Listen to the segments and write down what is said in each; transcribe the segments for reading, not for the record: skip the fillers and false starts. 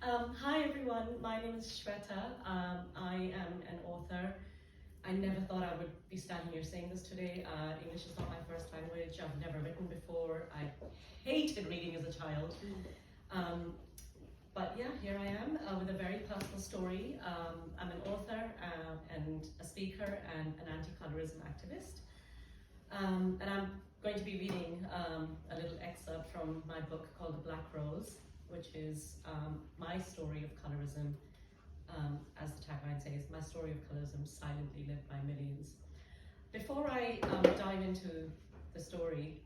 Hi everyone, my name is Shweta. I am an author. I never thought I would be standing here saying this today. English is not my first language. I've never written before. I hated reading as a child. But yeah, here I am with a very personal story. I'm an author and a speaker and an anti-colorism activist. And I'm going to be reading a little excerpt from my book called The Black Rose, which is my story of colorism, as the tagline says, my story of colorism silently lived by millions. Before I dive into the story,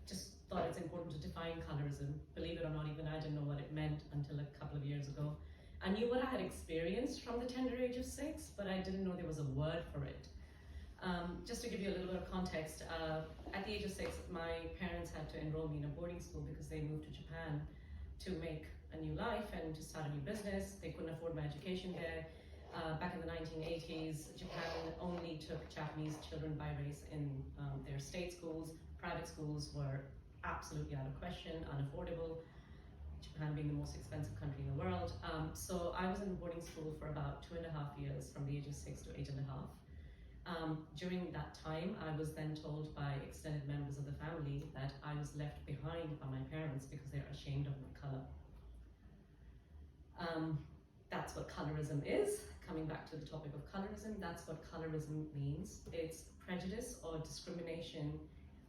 just thought it's important to define colorism. Believe it or not, even I didn't know what it meant until a couple of years ago. I knew what I had experienced from the tender age of 6, but I didn't know there was a word for it. Just to give you a little bit of context, at the age of 6, my parents had to enroll me in a boarding school because they moved to Japan to make a new life and to start a new business. They couldn't afford my education there. Back in the 1980s, Japan only took Japanese children by race in their state schools. Private schools were absolutely out of question, unaffordable. Japan being the most expensive country in the world. So I was in boarding school for about 2.5 years, from the age of 6 to 8.5. During that time, I was then told by extended members of the family that I was left behind by my parents because they're ashamed of my color. That's what colorism is. Coming back to the topic of colorism, that's what colorism means. It's prejudice or discrimination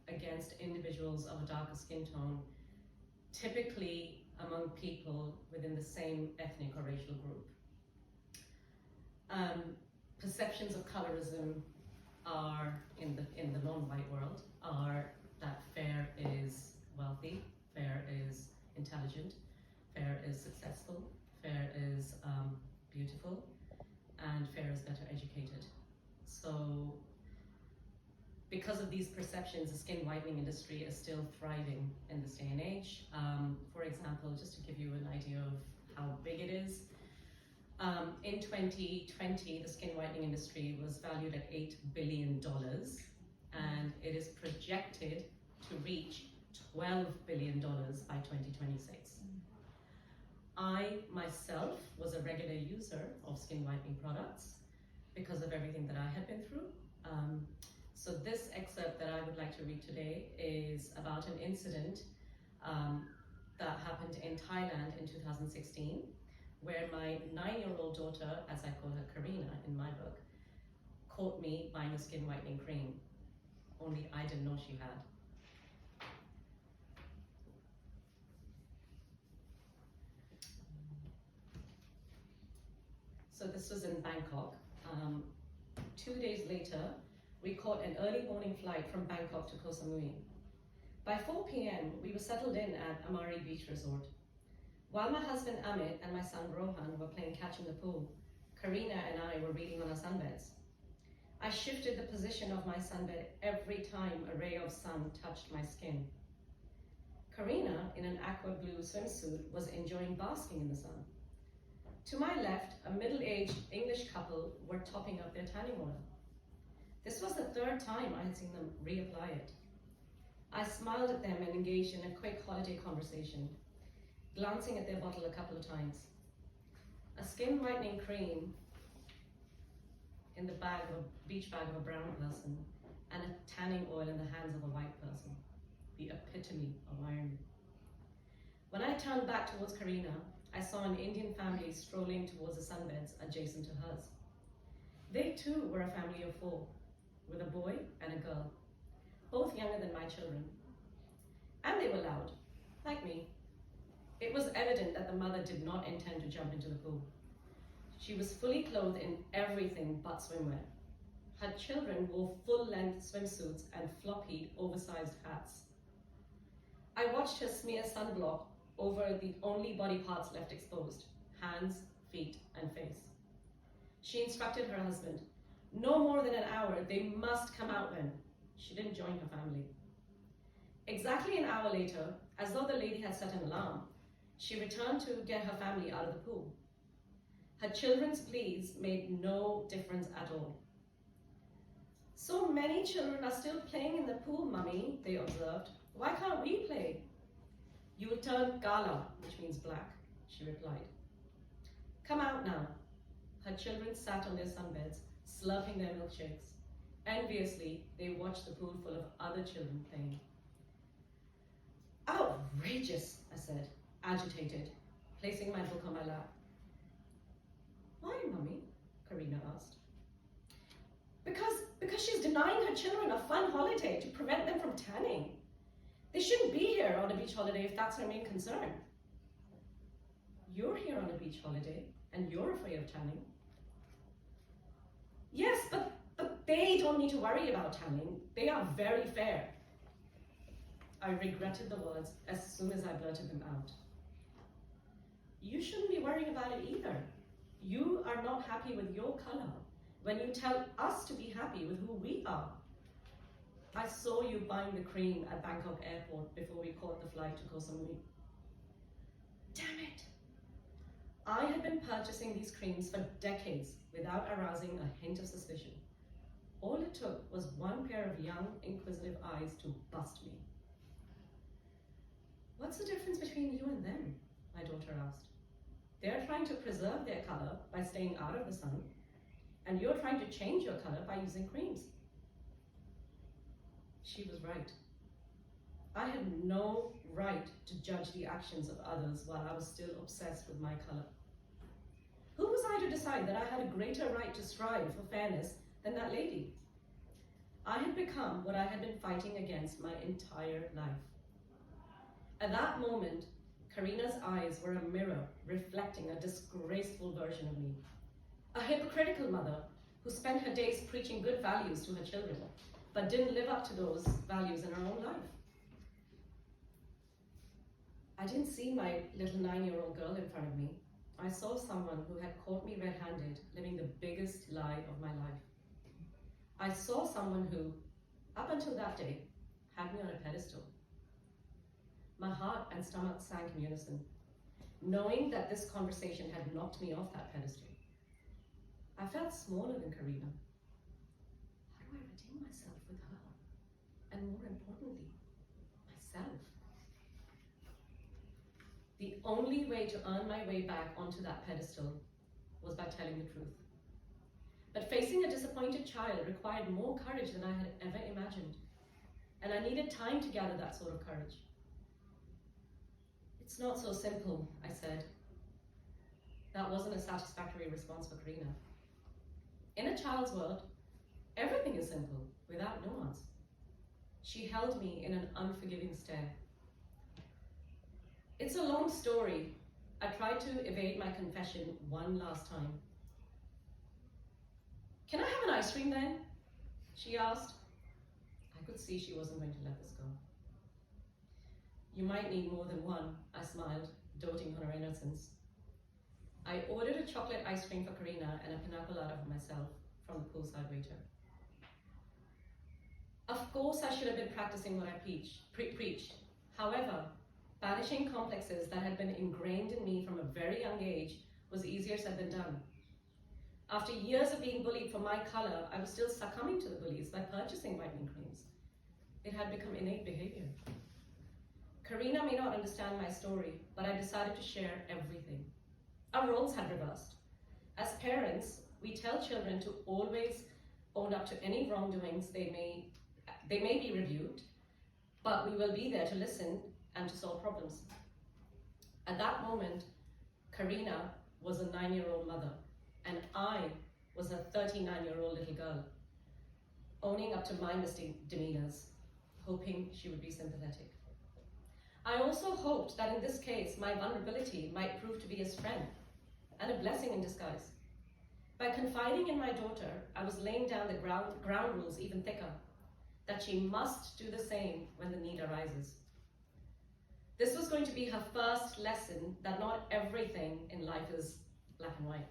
against individuals of a darker skin tone, typically among people within the same ethnic or racial group. Perceptions of colorism are, in the non-white world, are that fair is wealthy, fair is intelligent, fair is successful, fair is beautiful, and fair is better educated. So because of these perceptions, the skin whitening industry is still thriving in this day and age. For example, just to give you an idea of how big it is, in 2020, the skin whitening industry was valued at $8 billion, and it is projected to reach $12 billion by 2026. I myself was a regular user of skin whitening products because of everything that I had been through. So this excerpt that I would like to read today is about an incident that happened in Thailand in 2016, where my 9-year-old daughter, as I call her Karina in my book, caught me buying a skin whitening cream. Only I didn't know she had. So this was in Bangkok. 2 days later, we caught an early morning flight from Bangkok to Koh Samui. By 4 p.m., we were settled in at Amari Beach Resort. While my husband Amit and my son Rohan were playing catch in the pool, Karina and I were reading on our sunbeds. I shifted the position of my sunbed every time a ray of sun touched my skin. Karina, in an aqua blue swimsuit, was enjoying basking in the sun. To my left, a middle-aged English couple were topping up their tanning oil. This was the 3rd time I had seen them reapply it. I smiled at them and engaged in a quick holiday conversation, glancing at their bottle a couple of times. A skin whitening cream in the beach bag of a brown person, and a tanning oil in the hands of a white person. The epitome of irony. When I turned back towards Karina, I saw an Indian family strolling towards the sunbeds adjacent to hers. They too were a family of 4, with a boy and a girl, both younger than my children. And they were loud, like me. It was evident that the mother did not intend to jump into the pool. She was fully clothed in everything but swimwear. Her children wore full-length swimsuits and floppy, oversized hats. I watched her smear sunblock over the only body parts left exposed: hands, feet, and face. She instructed her husband, no more than an hour, they must come out then. She didn't join her family. Exactly an hour later, as though the lady had set an alarm, she returned to get her family out of the pool. Her children's pleas made no difference at all. So many children are still playing in the pool, Mummy, they observed. Why can't we play? You will turn kala, which means black. she replied. Come out now. Her children sat on their sunbeds, slurping their milkshakes. Enviously, they watched the pool full of other children playing. Outrageous, I said, agitated, placing my book on my lap. Why, Mummy? Karina asked. Because she's denying her children a fun holiday to prevent them from tanning. They shouldn't be here on a beach holiday if that's her main concern. You're here on a beach holiday, and you're afraid of tanning. Yes, but they don't need to worry about tanning. They are very fair. I regretted the words as soon as I blurted them out. You shouldn't be worrying about it either. You are not happy with your color when you tell us to be happy with who we are. I saw you buying the cream at Bangkok airport before we caught the flight to Koh Samui. Damn it! I had been purchasing these creams for decades without arousing a hint of suspicion. All it took was one pair of young, inquisitive eyes to bust me. What's the difference between you and them? My daughter asked. They're trying to preserve their color by staying out of the sun, and you're trying to change your color by using creams. She was right. I had no right to judge the actions of others while I was still obsessed with my color. Who was I to decide that I had a greater right to strive for fairness than that lady? I had become what I had been fighting against my entire life. At that moment, Karina's eyes were a mirror reflecting a disgraceful version of me. A hypocritical mother who spent her days preaching good values to her children, but didn't live up to those values in her own life. I didn't see my little 9-year-old girl in front of me. I saw someone who had caught me red-handed, living the biggest lie of my life. I saw someone who, up until that day, had me on a pedestal. My heart and stomach sank in unison, knowing that this conversation had knocked me off that pedestal. I felt smaller than Karina. How do I redeem myself with her? And more importantly, myself? The only way to earn my way back onto that pedestal was by telling the truth. But facing a disappointed child required more courage than I had ever imagined. And I needed time to gather that sort of courage. It's not so simple, I said. That wasn't a satisfactory response for Karina. In a child's world, everything is simple, without nuance. She held me in an unforgiving stare. It's a long story. I tried to evade my confession one last time. Can I have an ice cream then? She asked. I could see she wasn't going to let this go. You might need more than one, I smiled, doting on her innocence. I ordered a chocolate ice cream for Karina and a pina colada for myself from the poolside waiter. Of course I should have been practicing what I preached. However, banishing complexes that had been ingrained in me from a very young age was easier said than done. After years of being bullied for my color, I was still succumbing to the bullies by purchasing whitening creams. It had become innate behavior. Karina may not understand my story, but I decided to share everything. Our roles had reversed. As parents, we tell children to always own up to any wrongdoings. They may be rebuked, but we will be there to listen and to solve problems. At that moment, Karina was a 9-year-old mother, and I was a 39-year-old little girl, owning up to my misdemeanors, hoping she would be sympathetic. I also hoped that in this case, my vulnerability might prove to be a strength and a blessing in disguise. By confiding in my daughter, I was laying down the ground rules even thicker, that she must do the same when the need arises. This was going to be her first lesson that not everything in life is black and white.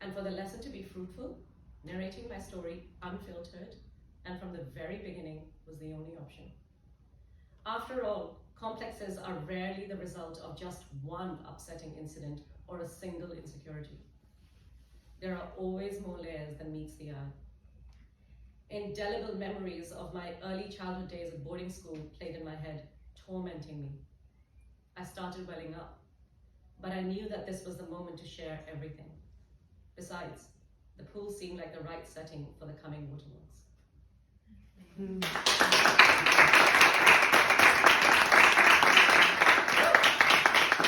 And for the lesson to be fruitful, narrating my story unfiltered and from the very beginning was the only option. After all, complexes are rarely the result of just one upsetting incident or a single insecurity. There are always more layers than meets the eye. Indelible memories of my early childhood days at boarding school played in my head, tormenting me. I started welling up. but I knew that this was the moment to share everything. Besides, the pool seemed like the right setting for the coming waterworks.